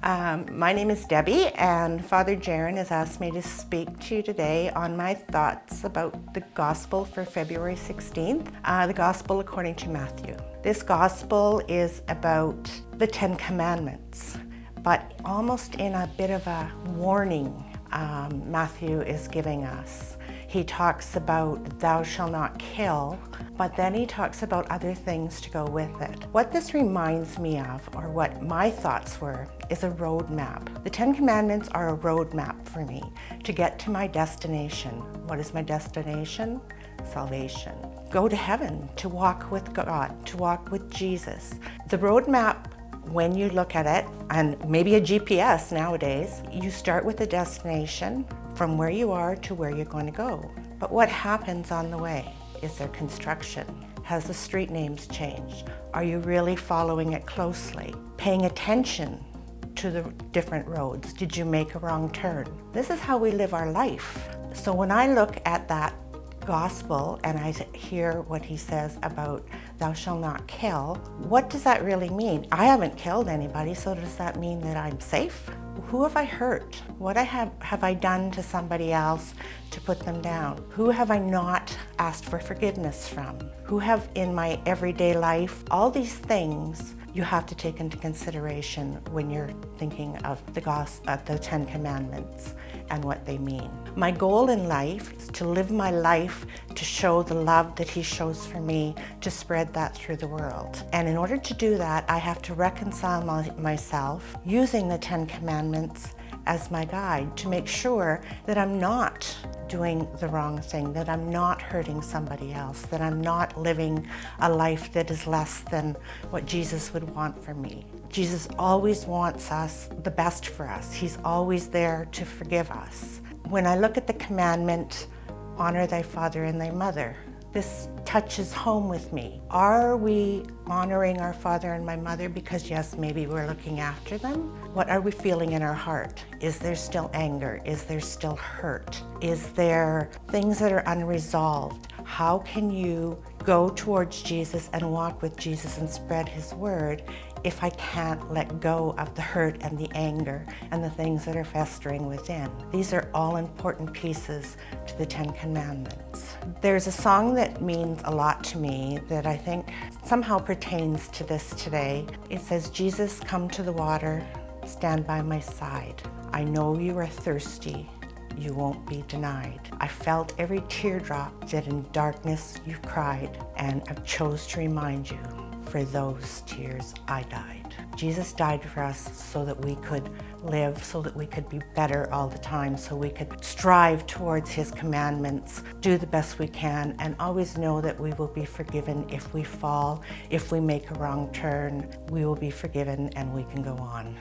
My name is Debbie, and Father Jaron has asked me to speak to you today on my thoughts about the Gospel for February 16th, the Gospel according to Matthew. This Gospel is about the Ten Commandments, but almost in a bit of a warning Matthew is giving us. He talks about thou shalt not kill, but then he talks about other things to go with it. What this reminds me of, or what my thoughts were, is a roadmap. The Ten Commandments are a roadmap for me to get to my destination. What is my destination? Salvation. Go to heaven, to walk with God, to walk with Jesus. The roadmap, when you look at it, and maybe a GPS nowadays, you start with the destination from where you are to where you're going to go. But what happens on the way? Is there construction? Has the street names changed? Are you really following it closely? Paying attention to the different roads? Did you make a wrong turn? This is how we live our life. So when I look at that Gospel and I hear what he says about thou shalt not kill, what does that really mean? I haven't killed anybody, so does that mean that I'm safe? Who have I hurt? What have I done to somebody else to put them down? Who have I not asked for forgiveness from? Who have in my everyday life? All these things you have to take into consideration when you're thinking of the Ten Commandments and what they mean. My goal in life is to live my life to show the love that he shows for me, to spread that through the world. And in order to do that, I have to reconcile myself using the Ten Commandments as my guide to make sure that I'm not doing the wrong thing, that I'm not hurting somebody else, that I'm not living a life that is less than what Jesus would want for me. Jesus always wants us, the best for us. He's always there to forgive us. When I look at the commandment, honor thy father and thy mother, this touches home with me. Are we honoring our father and my mother because, yes, maybe we're looking after them? What are we feeling in our heart? Is there still anger? Is there still hurt? Is there things that are unresolved? How can you go towards Jesus and walk with Jesus and spread his word if I can't let go of the hurt and the anger and the things that are festering within? These are all important pieces to the Ten Commandments. There's a song that means a lot to me that I think somehow pertains to this today. It says, Jesus, come to the water, stand by my side. I know you are thirsty, you won't be denied. I felt every teardrop that in darkness you cried, and I chose to remind you, for those tears I died. Jesus died for us so that we could live, so that we could be better all the time, so we could strive towards his commandments, do the best we can, and always know that we will be forgiven if we fall, if we make a wrong turn, we will be forgiven and we can go on.